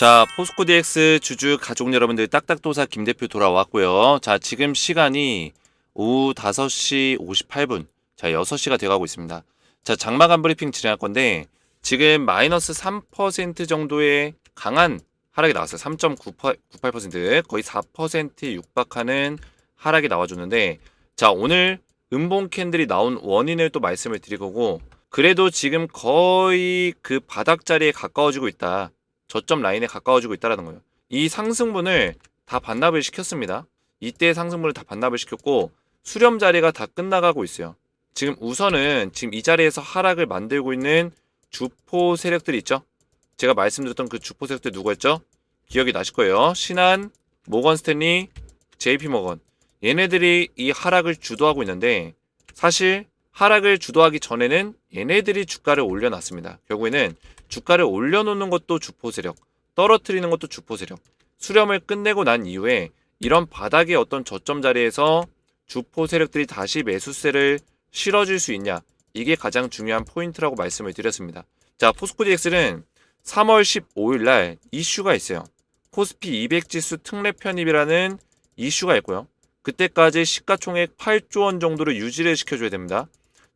자, 포스코 DX 주주 가족 여러분들 딱딱도사 김 대표 돌아왔고요. 자, 지금 시간이 오후 5시 58분. 자, 6시가 돼가고 있습니다. 자, 장마감 브리핑 진행할 건데 지금 마이너스 3% 정도의 강한 하락이 나왔어요. 3.98% 거의 4%에 육박하는 하락이 나와줬는데 자, 오늘 음봉 캔들이 나온 원인을 또 말씀을 드릴 거고 그래도 지금 거의 그 바닥 자리에 가까워지고 있다. 저점 라인에 가까워지고 있다는 거예요. 이 상승분을 다 반납을 시켰습니다. 이때 상승분을 다 반납을 시켰고 수렴 자리가 다 끝나가고 있어요. 지금 우선은 지금 이 자리에서 하락을 만들고 있는 주포 세력들이 있죠. 제가 말씀드렸던 그 주포 세력들 누구였죠? 기억이 나실 거예요. 신한, 모건 스탠리, JP 모건. 얘네들이 이 하락을 주도하고 있는데 사실 하락을 주도하기 전에는 얘네들이 주가를 올려놨습니다. 결국에는 주가를 올려놓는 것도 주포 세력, 떨어뜨리는 것도 주포 세력. 수렴을 끝내고 난 이후에 이런 바닥의 어떤 저점 자리에서 주포 세력들이 다시 매수세를 실어줄 수 있냐. 이게 가장 중요한 포인트라고 말씀을 드렸습니다. 자, 포스코 DX는 3월 15일 날 이슈가 있어요. 코스피 200 지수 특례 편입이라는 이슈가 있고요. 그때까지 시가총액 8조 원 정도를 유지를 시켜줘야 됩니다.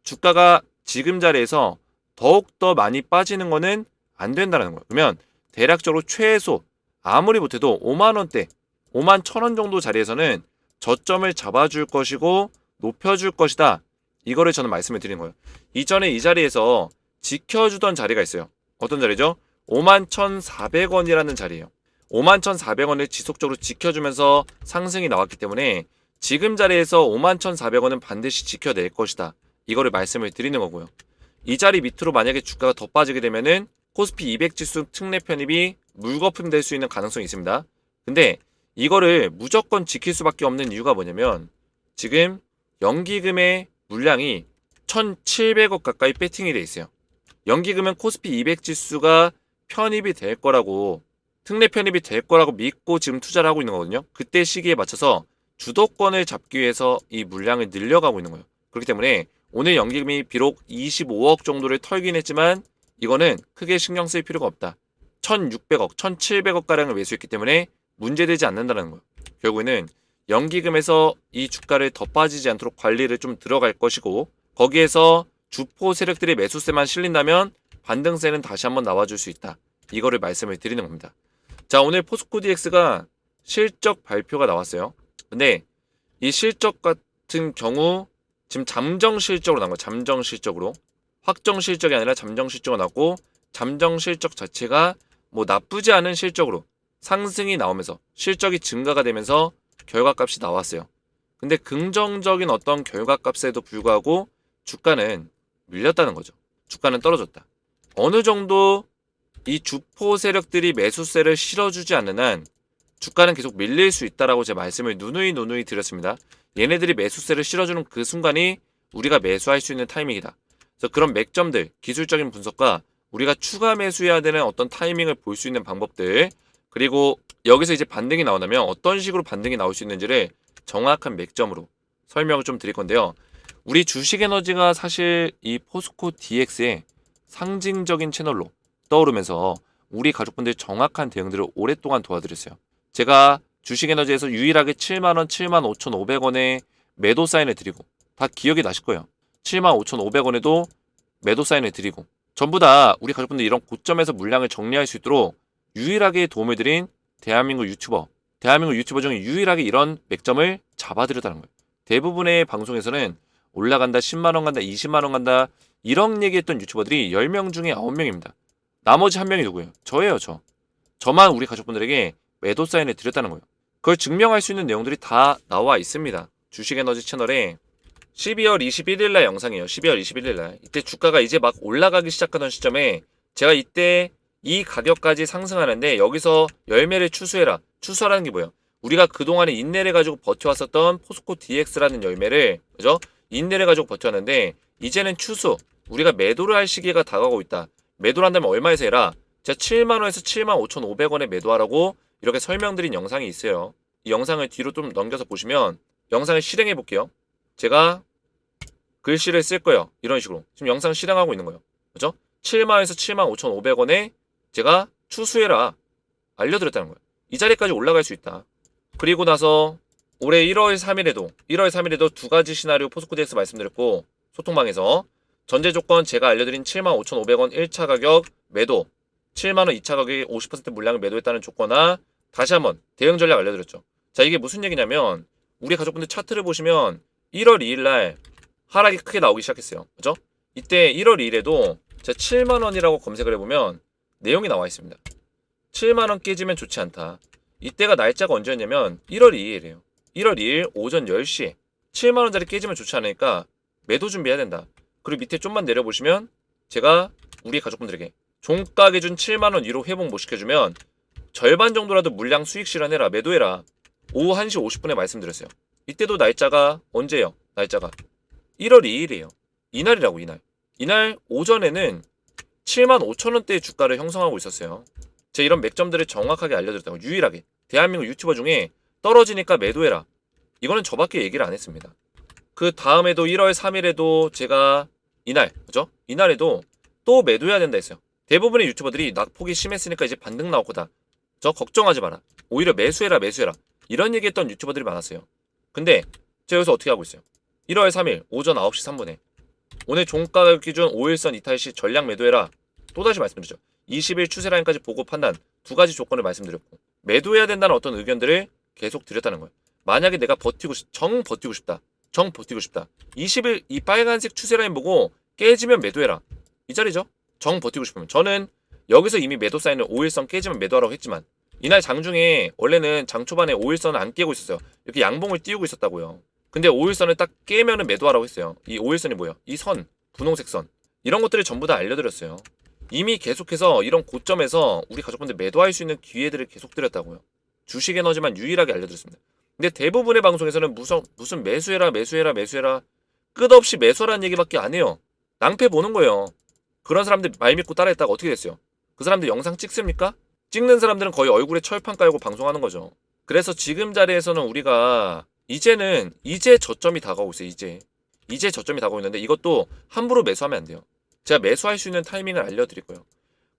주가가 지금 자리에서 더욱더 많이 빠지는 거는 안 된다는 거예요. 그러면 대략적으로 최소 아무리 못해도 5만원대, 5만 1,000원 정도 자리에서는 저점을 잡아줄 것이고 높여줄 것이다. 이거를 저는 말씀을 드리는 거예요. 이전에 이 자리에서 지켜주던 자리가 있어요. 어떤 자리죠? 5만 1,400원이라는 자리예요. 5만 1,400원을 지속적으로 지켜주면서 상승이 나왔기 때문에 지금 자리에서 5만 1,400원은 반드시 지켜낼 것이다. 이거를 말씀을 드리는 거고요. 이 자리 밑으로 만약에 주가가 더 빠지게 되면은 코스피 200 지수 특례 편입이 물거품 될 수 있는 가능성이 있습니다. 근데 이거를 무조건 지킬 수밖에 없는 이유가 뭐냐면 지금 연기금의 물량이 1,700억 가까이 배팅이 돼 있어요. 연기금은 코스피 200 지수가 편입이 될 거라고 특례 편입이 될 거라고 믿고 지금 투자를 하고 있는 거거든요. 그때 시기에 맞춰서 주도권을 잡기 위해서 이 물량을 늘려가고 있는 거예요. 그렇기 때문에 오늘 연기금이 비록 25억 정도를 털긴 했지만 이거는 크게 신경 쓸 필요가 없다. 1,600억, 1,700억 가량을 매수했기 때문에 문제되지 않는다는 거예요. 결국에는 연기금에서 이 주가를 더 빠지지 않도록 관리를 좀 들어갈 것이고 거기에서 주포 세력들의 매수세만 실린다면 반등세는 다시 한번 나와줄 수 있다. 이거를 말씀을 드리는 겁니다. 자, 오늘 포스코 DX가 실적 발표가 나왔어요. 근데 이 실적 같은 경우 지금 잠정 실적으로 나온 거예요. 잠정 실적으로. 확정 실적이 아니라 잠정 실적으로 나왔고 잠정 실적 자체가 뭐 나쁘지 않은 실적으로 상승이 나오면서 실적이 증가가 되면서 결과값이 나왔어요. 근데 긍정적인 어떤 결과값에도 불구하고 주가는 밀렸다는 거죠. 주가는 떨어졌다. 어느 정도 이 주포 세력들이 매수세를 실어주지 않는 한 주가는 계속 밀릴 수 있다라고 제 말씀을 누누이 드렸습니다. 얘네들이 매수세를 실어주는 그 순간이 우리가 매수할 수 있는 타이밍이다. 그래서 그런 맥점들, 기술적인 분석과 우리가 추가 매수해야 되는 어떤 타이밍을 볼 수 있는 방법들, 그리고 여기서 이제 반등이 나온다면 어떤 식으로 반등이 나올 수 있는지를 정확한 맥점으로 설명을 좀 드릴 건데요. 우리 주식에너지가 사실 이 포스코 DX의 상징적인 채널로 떠오르면서 우리 가족분들 정확한 대응들을 오랫동안 도와드렸어요. 제가 주식에너지에서 유일하게 7만원, 75,500원에 매도 사인을 드리고 다 기억이 나실 거예요. 75,500원에도 매도 사인을 드리고 전부 다 우리 가족분들 이런 고점에서 물량을 정리할 수 있도록 유일하게 도움을 드린 대한민국 유튜버 중에 유일하게 이런 맥점을 잡아드렸다는 거예요. 대부분의 방송에서는 올라간다, 10만원 간다, 20만원 간다 이런 얘기했던 유튜버들이 10명 중에 9명입니다. 나머지 1명이 누구예요? 저예요. 저만 우리 가족분들에게 매도 사인을 드렸다는 거예요. 그걸 증명할 수 있는 내용들이 다 나와 있습니다. 주식에너지 채널에 12월 21일 날 영상이에요. 12월 21일 날. 이때 주가가 이제 막 올라가기 시작하던 시점에 제가 이때 이 가격까지 상승하는데 여기서 열매를 추수해라. 추수하라는 게 뭐예요? 우리가 그동안에 인내를 가지고 버텨왔었던 포스코 DX라는 열매를 그죠? 인내를 가지고 버텨왔는데 이제는 추수. 우리가 매도를 할 시기가 다가오고 있다. 매도를 한다면 얼마에서 해라? 제가 7만원에서 75,500원에 매도하라고 이렇게 설명드린 영상이 있어요. 이 영상을 뒤로 좀 넘겨서 보시면 영상을 실행해 볼게요. 제가 글씨를 쓸 거예요. 이런 식으로. 지금 영상 실행하고 있는 거예요. 그죠? 7만원에서 75,500원에 제가 추수해라. 알려드렸다는 거예요. 이 자리까지 올라갈 수 있다. 그리고 나서 올해 1월 3일에도 두 가지 시나리오 포스코 DX 말씀드렸고, 소통방에서 전제 조건 제가 알려드린 75,500원 1차 가격 매도, 7만원 2차 가격에 50% 물량을 매도했다는 조건화 다시 한번 대응 전략 알려드렸죠. 자, 이게 무슨 얘기냐면 우리 가족분들 차트를 보시면 1월 2일날 하락이 크게 나오기 시작했어요. 그죠? 이때 1월 2일에도 제가 7만원이라고 검색을 해보면 내용이 나와 있습니다. 7만원 깨지면 좋지 않다. 이때가 날짜가 언제였냐면 1월 2일이에요. 1월 2일 오전 10시에 7만원짜리 깨지면 좋지 않으니까 매도 준비해야 된다. 그리고 밑에 좀만 내려보시면 제가 우리 가족분들에게 종가 기준 7만원 위로 회복 못 시켜주면 절반 정도라도 물량 수익 실현해라, 매도해라. 오후 1시 50분에 말씀드렸어요. 이때도 날짜가 언제예요? 날짜가 1월 2일이에요. 이날이라고, 이날. 이날 오전에는 7만 5천원대의 주가를 형성하고 있었어요. 제가 이런 맥점들을 정확하게 알려드렸다고. 유일하게 대한민국 유튜버 중에 떨어지니까 매도해라, 이거는 저밖에 얘기를 안 했습니다. 그 다음에도 1월 3일에도 제가 이날, 그죠? 이날에도 또 매도해야 된다 했어요. 대부분의 유튜버들이 낙폭이 심했으니까 이제 반등 나올 거다, 저 걱정하지 마라, 오히려 매수해라, 매수해라, 이런 얘기했던 유튜버들이 많았어요. 근데 제가 여기서 어떻게 하고 있어요? 1월 3일 오전 9시 3분에 오늘 종가 기준 5일선 이탈시 전량 매도해라, 또다시 말씀드리죠. 20일 추세 라인까지 보고 판단, 두 가지 조건을 말씀드렸고, 매도해야 된다는 어떤 의견들을 계속 드렸다는 거예요. 만약에 내가 버티고 싶다. 20일 이 빨간색 추세 라인 보고 깨지면 매도해라, 이 자리죠. 정 버티고 싶으면. 저는 여기서 이미 매도 사인을 5일선 깨지면 매도하라고 했지만, 이날 장중에 원래는 장 초반에 5일선을 안 깨고 있었어요. 이렇게 양봉을 띄우고 있었다고요. 근데 5일선을 딱 깨면은 매도하라고 했어요. 이 5일선이 뭐예요? 이 선, 분홍색 선, 이런 것들을 전부 다 알려드렸어요. 이미 계속해서 이런 고점에서 우리 가족분들 매도할 수 있는 기회들을 계속 드렸다고요. 주식 에너지만 유일하게 알려드렸습니다. 근데 대부분의 방송에서는 무슨 매수해라 끝없이 매수하라는 얘기밖에 안 해요. 낭패 보는 거예요. 그런 사람들 말 믿고 따라했다가 어떻게 됐어요? 그 사람들 영상 찍습니까? 찍는 사람들은 거의 얼굴에 철판 깔고 방송하는 거죠. 그래서 지금 자리에서는 우리가 이제 저점이 다가오고 있어요. 이제 저점이 다가오고 있는데 이것도 함부로 매수하면 안 돼요. 제가 매수할 수 있는 타이밍을 알려드릴 거예요.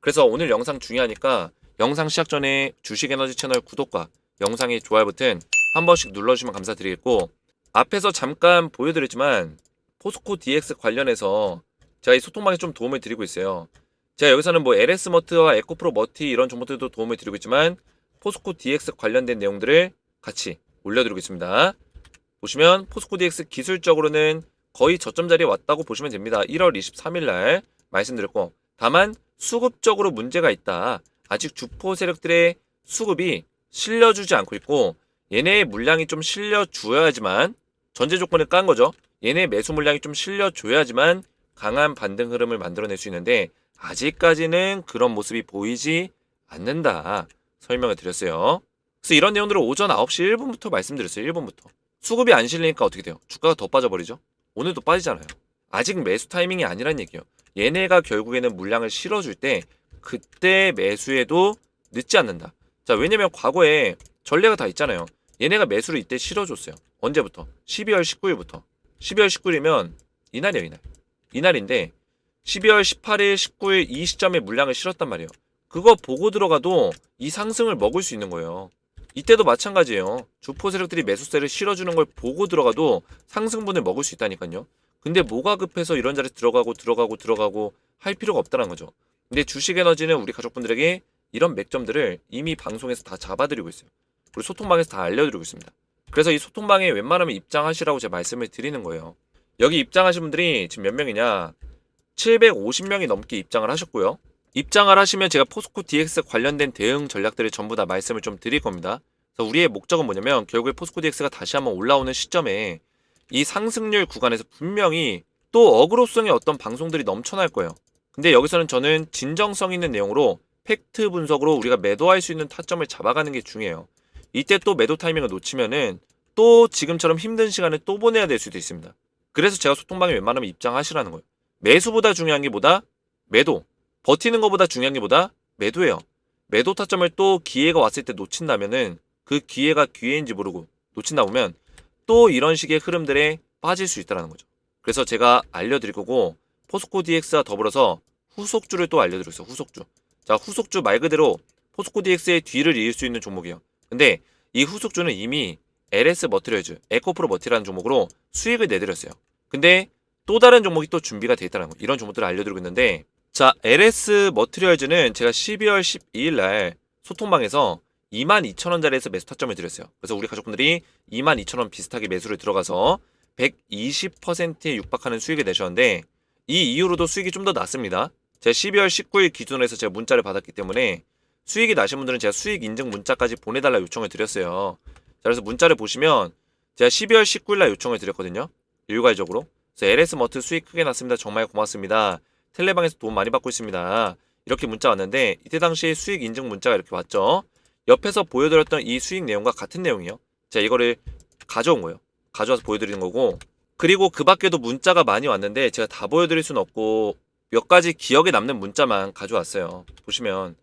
그래서 오늘 영상 중요하니까 영상 시작 전에 주식에너지 채널 구독과 영상의 좋아요 버튼 한 번씩 눌러주시면 감사드리겠고, 앞에서 잠깐 보여드렸지만 포스코 DX 관련해서 제가 이 소통방에 좀 도움을 드리고 있어요. 제가 여기서는 뭐 LS머트와 에코프로 머티 이런 정보들도 도움을 드리고 있지만 포스코 DX 관련된 내용들을 같이 올려드리고 있습니다. 보시면 포스코 DX 기술적으로는 거의 저점 자리에 왔다고 보시면 됩니다. 1월 23일 날 말씀드렸고, 다만 수급적으로 문제가 있다. 아직 주포 세력들의 수급이 실려주지 않고 있고, 얘네의 물량이 좀 실려줘야지만, 전제 조건을 깐 거죠. 얘네의 매수 물량이 좀 실려줘야지만 강한 반등 흐름을 만들어낼 수 있는데 아직까지는 그런 모습이 보이지 않는다 설명을 드렸어요. 그래서 이런 내용들을 오전 9시 1분부터 말씀드렸어요. 1분부터. 수급이 안 실리니까 어떻게 돼요? 주가가 더 빠져버리죠. 오늘도 빠지잖아요. 아직 매수 타이밍이 아니란 얘기예요. 얘네가 결국에는 물량을 실어줄 때 그때 매수해도 늦지 않는다. 자, 왜냐면 과거에 전례가 다 있잖아요. 얘네가 매수를 이때 실어줬어요. 언제부터? 12월 19일부터. 12월 19일이면 이날이에요, 이날인데 12월 18일, 19일 이 시점에 물량을 실었단 말이에요. 그거 보고 들어가도 이 상승을 먹을 수 있는 거예요. 이때도 마찬가지예요. 주포 세력들이 매수세를 실어주는 걸 보고 들어가도 상승분을 먹을 수 있다니까요. 근데 뭐가 급해서 이런 자리에 들어가고 할 필요가 없다는 거죠. 근데 주식에너지는 우리 가족분들에게 이런 맥점들을 이미 방송에서 다 잡아드리고 있어요. 그리고 소통방에서 다 알려드리고 있습니다. 그래서 이 소통방에 웬만하면 입장하시라고 제가 말씀을 드리는 거예요. 여기 입장하신 분들이 지금 몇 명이냐? 750명이 넘게 입장을 하셨고요. 입장을 하시면 제가 포스코 DX 관련된 대응 전략들을 전부 다 말씀을 좀 드릴 겁니다. 그래서 우리의 목적은 뭐냐면 결국에 포스코 DX가 다시 한번 올라오는 시점에 이 상승률 구간에서 분명히 또 어그로성의 어떤 방송들이 넘쳐날 거예요. 근데 여기서는 저는 진정성 있는 내용으로 팩트 분석으로 우리가 매도할 수 있는 타점을 잡아가는 게 중요해요. 이때 또 매도 타이밍을 놓치면은 또 지금처럼 힘든 시간을 또 보내야 될 수도 있습니다. 그래서 제가 소통방에 웬만하면 입장하시라는 거예요. 매수보다 중요한 게 뭐다? 매도. 버티는 것보다 중요한 게 뭐다? 매도예요. 매도 타점을 또 기회가 왔을 때 놓친다면은 그 기회가 기회인지 모르고 놓친다 보면 또 이런 식의 흐름들에 빠질 수 있다는 거죠. 그래서 제가 알려드릴 거고, 포스코 DX와 더불어서 후속주를 또 알려드리고 있어요. 후속주. 자, 후속주 말 그대로 포스코 DX의 뒤를 이을 수 있는 종목이에요. 근데 이 후속주는 이미 LS 머티리얼즈, 에코프로 머티라는 종목으로 수익을 내드렸어요. 근데 또 다른 종목이 또 준비가 돼 있다는 거. 이런 종목들을 알려드리고 있는데, 자, LS 머티리얼즈는 제가 12월 12일 날 소통방에서 22,000원짜리에서 매수 타점을 드렸어요. 그래서 우리 가족분들이 22,000원 비슷하게 매수를 들어가서 120%에 육박하는 수익을 내셨는데, 이 이후로도 수익이 좀 더 났습니다. 제가 12월 19일 기준으로 해서 제가 문자를 받았기 때문에 수익이 나신 분들은 제가 수익 인증 문자까지 보내달라 요청을 드렸어요. 자, 그래서 문자를 보시면 제가 12월 19일 날 요청을 드렸거든요. 일괄적으로. 그래서 LS 머트 수익 크게 났습니다. 정말 고맙습니다. 텔레방에서 도움 많이 받고 있습니다. 이렇게 문자 왔는데 이때 당시에 수익 인증 문자가 이렇게 왔죠. 옆에서 보여드렸던 이 수익 내용과 같은 내용이요. 제가 이거를 가져온 거예요. 가져와서 보여드리는 거고, 그리고 그 밖에도 문자가 많이 왔는데 제가 다 보여드릴 수는 없고 몇 가지 기억에 남는 문자만 가져왔어요. 보시면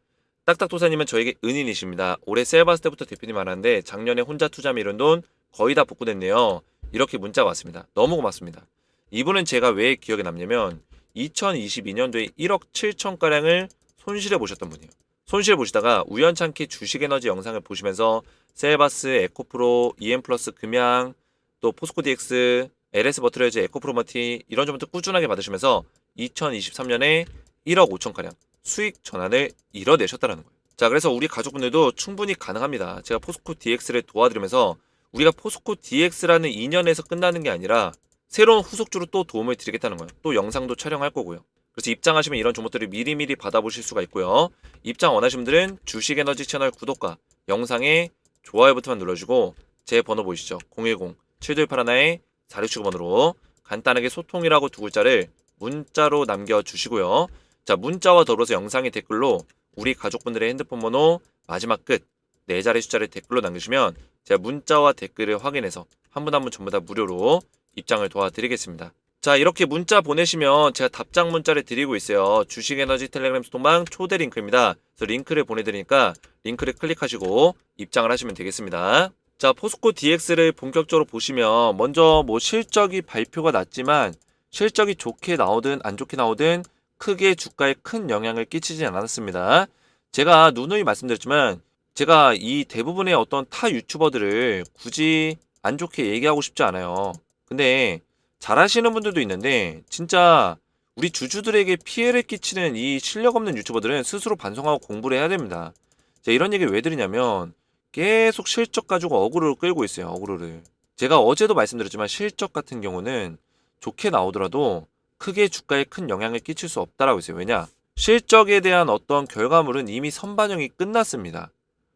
딱딱도사님은 저에게 은인이십니다. 올해 셀바스 때부터 대표님 알았는데 작년에 혼자 투자 미룬 돈 거의 다 복구됐네요. 이렇게 문자가 왔습니다. 너무 고맙습니다. 이분은 제가 왜 기억에 남냐면 2022년도에 1억 7천가량을 손실해 보셨던 분이에요. 손실 보시다가 우연찮게 주식에너지 영상을 보시면서 셀바스, 에코프로, EM플러스 금양, 또 포스코 DX, LS 머티리얼즈, 에코프로머티 이런 점부터 꾸준하게 받으시면서 2023년에 1억 5천가량 수익 전환을 이뤄내셨다는 거예요. 자, 그래서 우리 가족분들도 충분히 가능합니다. 제가 포스코 DX를 도와드리면서 우리가 포스코 DX라는 인연에서 끝나는 게 아니라 새로운 후속주로 또 도움을 드리겠다는 거예요. 또 영상도 촬영할 거고요. 그래서 입장하시면 이런 정보들을 미리미리 받아보실 수가 있고요. 입장 원하시는 분들은 주식에너지 채널 구독과 영상에 좋아요 버튼만 눌러주고 제 번호 보이시죠? 010-7281-4679번으로 간단하게 소통이라고 두 글자를 문자로 남겨주시고요. 자, 문자와 더불어서 영상의 댓글로 우리 가족분들의 핸드폰 번호 마지막 끝 4자리 숫자를 댓글로 남기시면 제가 문자와 댓글을 확인해서 한 분 한 분 전부 다 무료로 입장을 도와드리겠습니다. 자, 이렇게 문자 보내시면 제가 답장 문자를 드리고 있어요. 주식에너지 텔레그램 소통방 초대 링크입니다. 그래서 링크를 보내드리니까 링크를 클릭하시고 입장을 하시면 되겠습니다. 자, 포스코 DX를 본격적으로 보시면 먼저 뭐 실적이 발표가 났지만 실적이 좋게 나오든 안 좋게 나오든 크게 주가에 큰 영향을 끼치지 않았습니다. 제가 누누이 말씀드렸지만 제가 이 대부분의 어떤 타 유튜버들을 굳이 안 좋게 얘기하고 싶지 않아요. 근데 잘하시는 분들도 있는데 진짜 우리 주주들에게 피해를 끼치는 이 실력 없는 유튜버들은 스스로 반성하고 공부를 해야 됩니다. 제가 이런 얘기를 왜 드리냐면 계속 실적 가지고 어그로를 끌고 있어요. 어그로를. 제가 어제도 말씀드렸지만 실적 같은 경우는 좋게 나오더라도 크게 주가에 큰 영향을 끼칠 수 없다라고 했어요. 왜냐? 실적에 대한 어떤 결과물은 이미 선반영이 끝났습니다.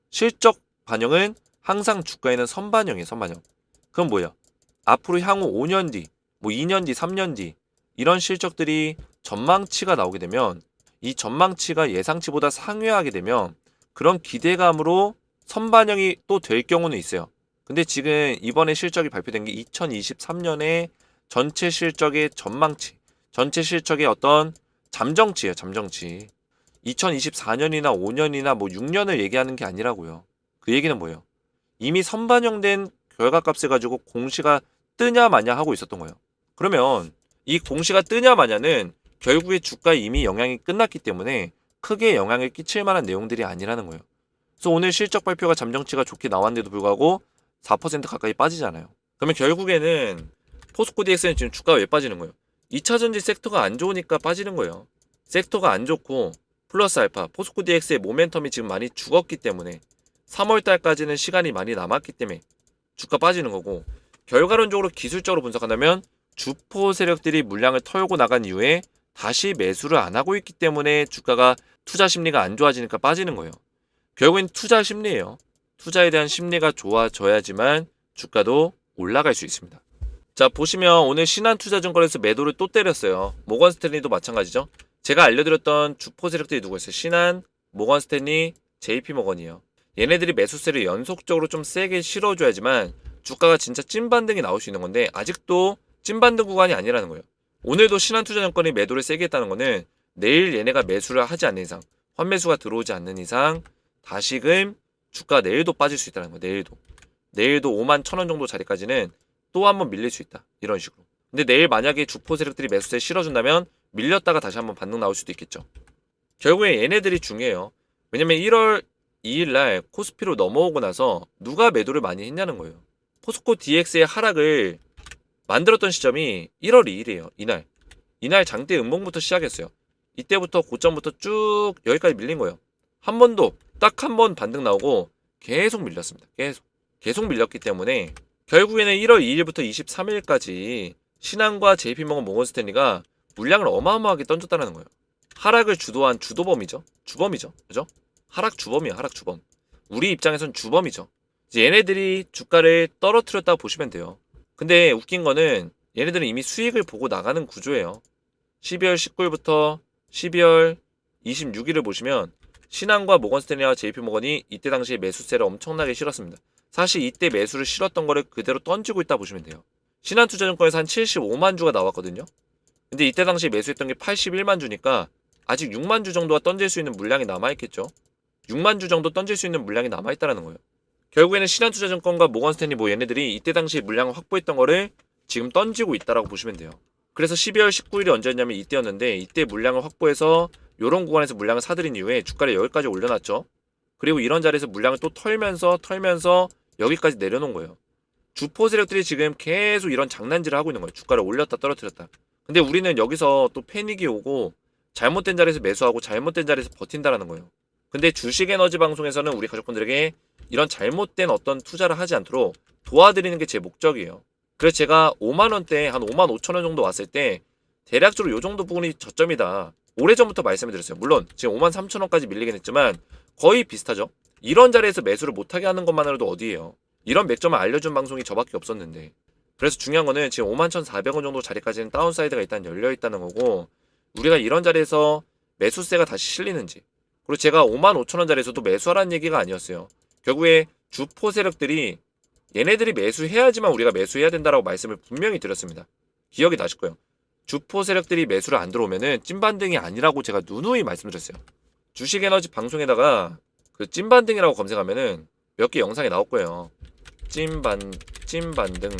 실적 반영은 항상 주가에는 선반영이에요. 선반영. 그럼 뭐예요? 앞으로 향후 5년 뒤, 뭐 2년 뒤, 3년 뒤 이런 실적들이 전망치가 나오게 되면 이 전망치가 예상치보다 상회하게 되면 그런 기대감으로 선반영이 또 될 경우는 있어요. 근데 지금 이번에 실적이 발표된 게 2023년에 전체 실적의 전망치, 전체 실적의 어떤 잠정치예요. 잠정치. 2024년이나 5년이나 뭐 6년을 얘기하는 게 아니라고요. 그 얘기는 뭐예요? 이미 선반영된 결과값을 가지고 공시가 뜨냐 마냐 하고 있었던 거예요. 그러면 이 공시가 뜨냐 마냐는 결국에 주가에 이미 영향이 끝났기 때문에 크게 영향을 끼칠 만한 내용들이 아니라는 거예요. 그래서 오늘 실적 발표가 잠정치가 좋게 나왔는데도 불구하고 4% 가까이 빠지잖아요. 그러면 결국에는 포스코 DX는 지금 주가가 왜 빠지는 거예요? 2차전지 섹터가 안 좋으니까 빠지는 거예요. 섹터가 안 좋고 플러스 알파 포스코 DX의 모멘텀이 지금 많이 죽었기 때문에 3월달까지는 시간이 많이 남았기 때문에 주가 빠지는 거고, 결과론적으로 기술적으로 분석한다면 주포 세력들이 물량을 털고 나간 이후에 다시 매수를 안 하고 있기 때문에 주가가 투자 심리가 안 좋아지니까 빠지는 거예요. 결국엔 투자 심리예요. 투자에 대한 심리가 좋아져야지만 주가도 올라갈 수 있습니다. 자, 보시면 오늘 신한투자증권에서 매도를 또 때렸어요. 모건스탠리도 마찬가지죠. 제가 알려드렸던 주포 세력들이 누구였어요? 신한, 모건스탠리, JP모건이에요. 얘네들이 매수세를 연속적으로 좀 세게 실어줘야지만 주가가 진짜 찐반등이 나올 수 있는 건데 아직도 찐반등 구간이 아니라는 거예요. 오늘도 신한투자증권이 매도를 세게 했다는 거는 내일 얘네가 매수를 하지 않는 이상, 환매수가 들어오지 않는 이상 다시금 주가 내일도 빠질 수 있다는 거예요. 내일도 51,000원 정도 자리까지는 또 한번 밀릴 수 있다. 이런 식으로. 근데 내일 만약에 주포 세력들이 매수세 실어준다면 밀렸다가 다시 한번 반등 나올 수도 있겠죠. 결국에 얘네들이 중요해요. 왜냐면 1월 2일날 코스피로 넘어오고 나서 누가 매도를 많이 했냐는 거예요. 포스코 DX의 하락을 만들었던 시점이 1월 2일이에요. 이날 장대 음봉부터 시작했어요. 이때부터 고점부터 쭉 여기까지 밀린 거예요. 한 번도 딱 한 번 반등 나오고 계속 밀렸습니다. 계속 밀렸기 때문에 결국에는 1월 2일부터 23일까지 신한과 JP모건 모건스탠리가 물량을 어마어마하게 던졌다는 거예요. 하락을 주도한 주도범이죠. 주범이죠. 그죠? 하락 주범이야. 하락 주범. 우리 입장에선 주범이죠. 이제 얘네들이 주가를 떨어뜨렸다고 보시면 돼요. 근데 웃긴 거는 얘네들은 이미 수익을 보고 나가는 구조예요. 12월 19일부터 12월 26일을 보시면 신한과 모건스탠리와 JP모건이 이때 당시에 매수세를 엄청나게 실었습니다. 사실 이때 매수를 실었던 거를 그대로 던지고 있다 보시면 돼요. 신한투자증권에서 한 75만 주가 나왔거든요. 근데 이때 당시에 매수했던 게 81만 주니까 아직 6만 주 정도가 던질 수 있는 물량이 남아있겠죠. 6만 주 정도 던질 수 있는 물량이 남아있다는 거예요. 결국에는 신한투자증권과 모건스탠리 뭐 얘네들이 이때 당시에 물량을 확보했던 거를 지금 던지고 있다라고 보시면 돼요. 그래서 12월 19일이 언제였냐면 이때였는데 이때 물량을 확보해서 요런 구간에서 물량을 사들인 이후에 주가를 여기까지 올려놨죠. 그리고 이런 자리에서 물량을 또 털면서 여기까지 내려놓은 거예요. 주포 세력들이 지금 계속 이런 장난질을 하고 있는 거예요. 주가를 올렸다 떨어뜨렸다. 근데 우리는 여기서 또 패닉이 오고 잘못된 자리에서 매수하고 잘못된 자리에서 버틴다라는 거예요. 근데 주식에너지 방송에서는 우리 가족분들에게 이런 잘못된 어떤 투자를 하지 않도록 도와드리는 게 제 목적이에요. 그래서 제가 5만원대 한 5만 5천원 정도 왔을 때 대략적으로 요 정도 부분이 저점이다. 오래전부터 말씀을 드렸어요. 물론 지금 5만 3천원까지 밀리긴 했지만 거의 비슷하죠. 이런 자리에서 매수를 못하게 하는 것만으로도 어디예요. 이런 맥점을 알려준 방송이 저밖에 없었는데. 그래서 중요한 거는 지금 5만 1,400원 정도 자리까지는 다운사이드가 일단 열려있다는 거고 우리가 이런 자리에서 매수세가 다시 실리는지 그리고 제가 5만 5천원 자리에서도 매수하라는 얘기가 아니었어요. 결국에 주포 세력들이 얘네들이 매수해야지만 우리가 매수해야 된다라고 말씀을 분명히 드렸습니다. 기억이 나실 거예요. 주포 세력들이 매수를 안 들어오면은 찐반등이 아니라고 제가 누누이 말씀드렸어요. 주식에너지 방송에다가 그 찐반등이라고 검색하면은 몇 개 영상이 나올 거예요. 찐반등.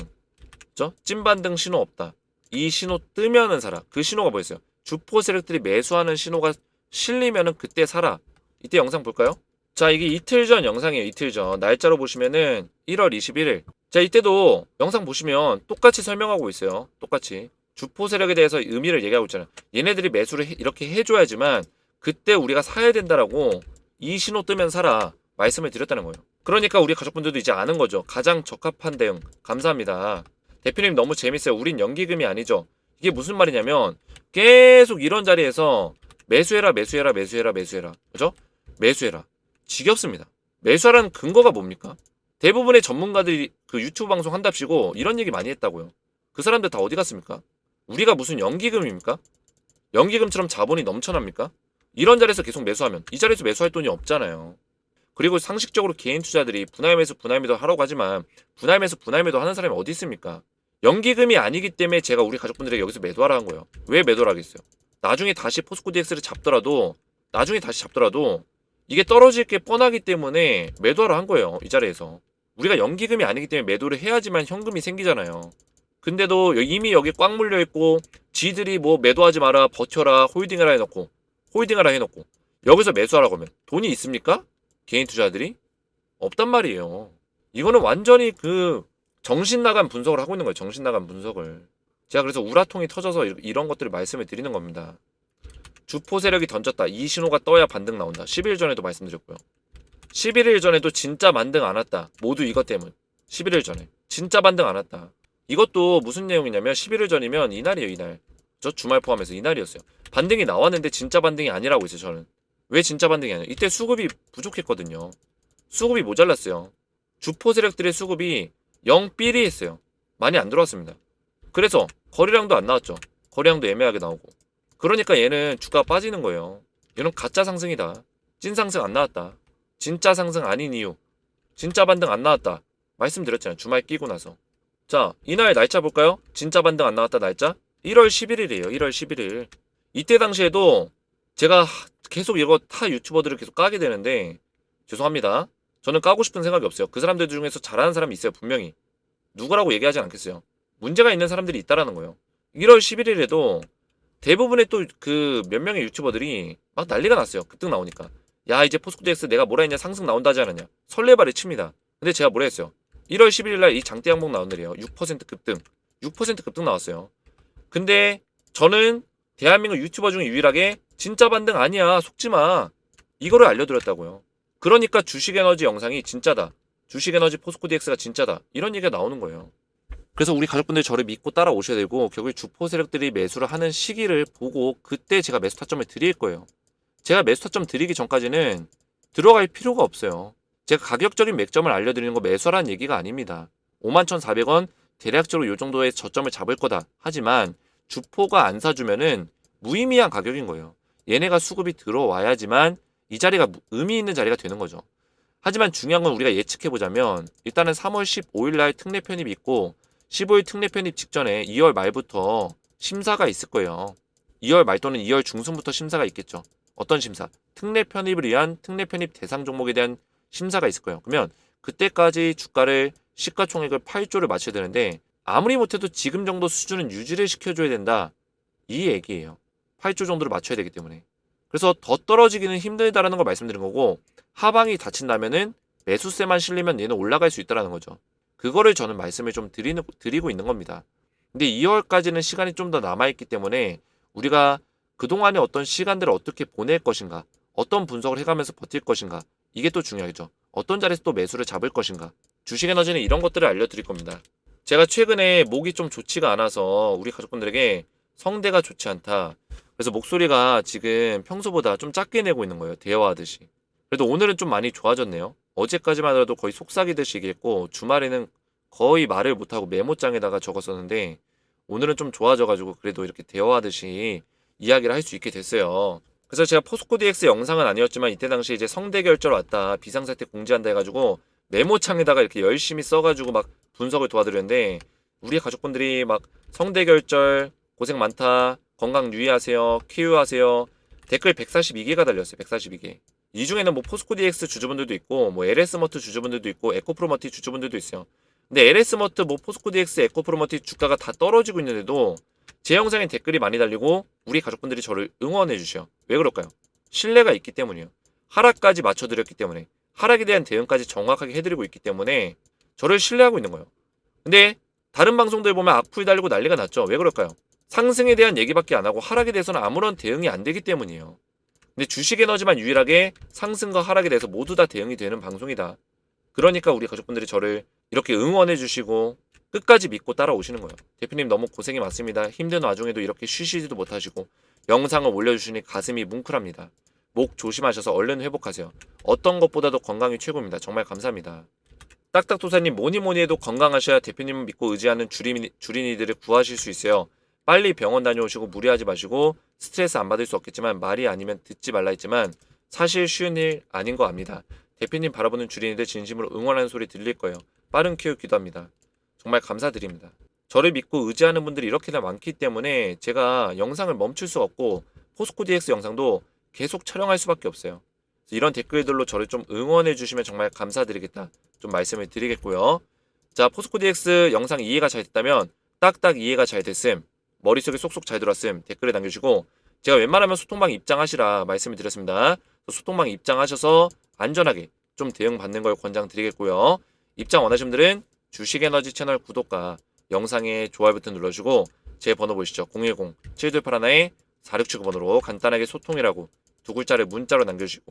그죠? 찐반등 신호 없다. 이 신호 뜨면은 사라. 그 신호가 뭐였어요? 주포 세력들이 매수하는 신호가 실리면은 그때 사라. 이때 영상 볼까요? 자, 이게 이틀 전 영상이에요. 이틀 전. 날짜로 보시면은 1월 21일. 자, 이때도 영상 보시면 똑같이 설명하고 있어요. 똑같이. 주포 세력에 대해서 의미를 얘기하고 있잖아요. 얘네들이 매수를 이렇게 해줘야지만 그때 우리가 사야 된다라고 이 신호 뜨면 사라. 말씀을 드렸다는 거예요. 그러니까 우리 가족분들도 이제 아는 거죠. 가장 적합한 대응. 감사합니다. 대표님 너무 재밌어요. 우린 연기금이 아니죠. 이게 무슨 말이냐면 계속 이런 자리에서 매수해라. 그죠? 매수해라. 지겹습니다. 매수하라는 근거가 뭡니까? 대부분의 전문가들이 그 유튜브 방송 한답시고 이런 얘기 많이 했다고요. 그 사람들 다 어디 갔습니까? 우리가 무슨 연기금입니까? 연기금처럼 자본이 넘쳐납니까? 이런 자리에서 계속 매수하면 이 자리에서 매수할 돈이 없잖아요. 그리고 상식적으로 개인 투자들이 분할 매수 하라고 하지만 분할 매수 하는 사람이 어디 있습니까? 연기금이 아니기 때문에 제가 우리 가족분들에게 여기서 매도하라 한 거예요. 왜 매도를 하겠어요? 나중에 다시 포스코 DX를 잡더라도 이게 떨어질 게 뻔하기 때문에 매도하라 한 거예요. 이 자리에서. 우리가 연기금이 아니기 때문에 매도를 해야지만 현금이 생기잖아요. 근데도 이미 여기 꽉 물려있고 지들이 뭐 매도하지 마라 버텨라 홀딩하라 해놓고 여기서 매수하라고 하면 돈이 있습니까? 개인 투자들이? 없단 말이에요. 이거는 완전히 그 정신 나간 분석을 하고 있는 거예요. 정신 나간 분석을. 제가 그래서 우라통이 터져서 이런 것들을 말씀을 드리는 겁니다. 주포 세력이 던졌다. 이 신호가 떠야 반등 나온다. 10일 전에도 말씀드렸고요. 11일 전에도 진짜 반등 안 왔다. 모두 이것 때문. 11일 전에. 진짜 반등 안 왔다. 이것도 무슨 내용이냐면 11일 전이면 이날이에요. 이날. 저 주말 포함해서 이날이었어요. 반등이 나왔는데 진짜 반등이 아니라고 했어요. 저는. 왜 진짜 반등이 아니에요? 이때 수급이 부족했거든요. 수급이 모자랐어요. 주포 세력들의 수급이 0삐리 했어요. 많이 안 들어왔습니다. 그래서 거래량도 안 나왔죠. 거래량도 애매하게 나오고. 그러니까 얘는 주가가 빠지는 거예요. 얘는 가짜 상승이다. 찐 상승 안 나왔다. 진짜 상승 아닌 이유. 진짜 반등 안 나왔다. 말씀드렸잖아요. 주말 끼고 나서. 자, 이날 날짜 볼까요? 진짜 반등 안 나왔다 날짜? 1월 11일이에요. 1월 11일. 이때 당시에도 제가 계속 이거 타 유튜버들을 계속 까게 되는데 죄송합니다. 저는 까고 싶은 생각이 없어요. 그 사람들 중에서 잘하는 사람이 있어요. 분명히. 누구라고 얘기하진 않겠어요. 문제가 있는 사람들이 있다라는 거예요. 1월 11일에도 대부분의 또 그 몇 명의 유튜버들이 막 난리가 났어요. 급등 나오니까. 야 이제 포스코DX 내가 뭐라 했냐 상승 나온다 하지 않았냐 설레발을 칩니다. 근데 제가 뭐라 했어요? 1월 11일날 이 장대 항목 나온 날이에요. 6% 급등 6% 급등 나왔어요. 근데 저는 대한민국 유튜버 중에 유일하게 진짜 반등 아니야 속지마 이거를 알려드렸다고요. 그러니까 주식에너지 영상이 진짜다, 주식에너지 포스코DX가 진짜다 이런 얘기가 나오는 거예요. 그래서 우리 가족분들 저를 믿고 따라오셔야 되고 결국 주포 세력들이 매수를 하는 시기를 보고 그때 제가 매수 타점을 드릴 거예요. 제가 매수 타점 드리기 전까지는 들어갈 필요가 없어요. 제가 가격적인 맥점을 알려드리는 거 매수하라는 얘기가 아닙니다. 51,400원 대략적으로 이 정도의 저점을 잡을 거다. 하지만 주포가 안 사주면은 무의미한 가격인 거예요. 얘네가 수급이 들어와야지만 이 자리가 의미 있는 자리가 되는 거죠. 하지만 중요한 건 우리가 예측해보자면 일단은 3월 15일 날 특례 편입이 있고 15일 특례 편입 직전에 2월 말부터 심사가 있을 거예요. 2월 말 또는 2월 중순부터 심사가 있겠죠. 어떤 심사? 특례 편입을 위한 특례 편입 대상 종목에 대한 심사가 있을 거예요. 그러면 그때까지 주가를 시가총액을 8조를 맞춰야 되는데 아무리 못해도 지금 정도 수준은 유지를 시켜줘야 된다. 이 얘기예요. 8조 정도를 맞춰야 되기 때문에. 그래서 더 떨어지기는 힘들다라는 걸 말씀드린 거고 하방이 닫힌다면은 매수세만 실리면 얘는 올라갈 수 있다라는 거죠. 그거를 저는 말씀을 좀 드리고 있는 겁니다. 근데 2월까지는 시간이 좀 더 남아있기 때문에 우리가 그동안의 어떤 시간들을 어떻게 보낼 것인가, 어떤 분석을 해가면서 버틸 것인가, 이게 또 중요하죠. 어떤 자리에서 또 매수를 잡을 것인가. 주식에너지는 이런 것들을 알려드릴 겁니다. 제가 최근에 목이 좀 좋지가 않아서 우리 가족분들에게 성대가 좋지 않다. 그래서 목소리가 지금 평소보다 좀 작게 내고 있는 거예요. 대화하듯이. 그래도 오늘은 좀 많이 좋아졌네요. 어제까지만 하더라도 거의 속삭이듯이 얘기했고 주말에는 거의 말을 못하고 메모장에다가 적었었는데 오늘은 좀 좋아져가지고 그래도 이렇게 대화하듯이 이야기를 할 수 있게 됐어요. 그래서 제가 포스코DX 영상은 아니었지만 이때 당시 이제 성대 결절 왔다 비상사태 공지한다 해가지고 메모창에다가 이렇게 열심히 써가지고 막 분석을 도와드렸는데 우리 가족분들이 막 성대 결절 고생 많다 건강 유의하세요 퀴유하세요 댓글 142개가 달렸어요. 142개. 이 중에는 뭐 포스코DX 주주분들도 있고 뭐 LS머트 주주분들도 있고 에코프로머티 주주분들도 있어요. 근데 LS머트 뭐 포스코DX 에코프로머티 주가가 다 떨어지고 있는데도 제 영상에 댓글이 많이 달리고 우리 가족분들이 저를 응원해 주셔. 왜 그럴까요? 신뢰가 있기 때문이에요. 하락까지 맞춰드렸기 때문에 하락에 대한 대응까지 정확하게 해드리고 있기 때문에 저를 신뢰하고 있는 거예요. 근데 다른 방송들 보면 악플 달리고 난리가 났죠. 왜 그럴까요? 상승에 대한 얘기밖에 안 하고 하락에 대해서는 아무런 대응이 안 되기 때문이에요. 근데 주식에너지만 유일하게 상승과 하락에 대해서 모두 다 대응이 되는 방송이다. 그러니까 우리 가족분들이 저를 이렇게 응원해 주시고 끝까지 믿고 따라오시는 거예요. 대표님 너무 고생이 많습니다. 힘든 와중에도 이렇게 쉬시지도 못하시고 영상을 올려주시니 가슴이 뭉클합니다. 목 조심하셔서 얼른 회복하세요. 어떤 것보다도 건강이 최고입니다. 정말 감사합니다. 딱딱도사님 뭐니 해도 건강하셔야 대표님을 믿고 의지하는 주린이들을 구하실 수 있어요. 빨리 병원 다녀오시고 무리하지 마시고 스트레스 안 받을 수 없겠지만 말이 아니면 듣지 말라 했지만 사실 쉬운 일 아닌 거 압니다. 대표님 바라보는 주린이들 진심으로 응원하는 소리 들릴 거예요. 빠른 큐 기도합니다. 정말 감사드립니다. 저를 믿고 의지하는 분들이 이렇게나 많기 때문에 제가 영상을 멈출 수 없고 포스코DX 영상도 계속 촬영할 수밖에 없어요. 이런 댓글들로 저를 좀 응원해 주시면 정말 감사드리겠다 좀 말씀을 드리겠고요. 자, 포스코DX 영상 이해가 잘 됐다면 딱딱 이해가 잘 됐음, 머릿속에 쏙쏙 잘 들어왔음 댓글에 남겨주시고 제가 웬만하면 소통방 입장하시라 말씀을 드렸습니다. 소통방 입장하셔서 안전하게 좀 대응받는 걸 권장드리겠고요. 입장 원하시는 분들은 주식에너지 채널 구독과 영상에 좋아요 버튼 눌러주고 제 번호 보시죠. 010-7281-4679번으로 간단하게 소통이라고 두 글자를 문자로 남겨주시고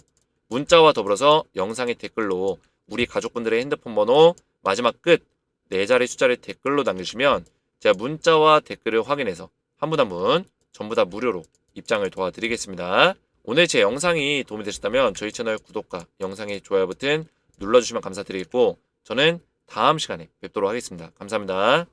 문자와 더불어서 영상의 댓글로 우리 가족분들의 핸드폰 번호 마지막 끝 4자리 숫자를 댓글로 남겨주시면 제가 문자와 댓글을 확인해서 한 분 한 분 전부 다 무료로 입장을 도와드리겠습니다. 오늘 제 영상이 도움이 되셨다면 저희 채널 구독과 영상의 좋아요 버튼 눌러주시면 감사드리겠고 저는 다음 시간에 뵙도록 하겠습니다. 감사합니다.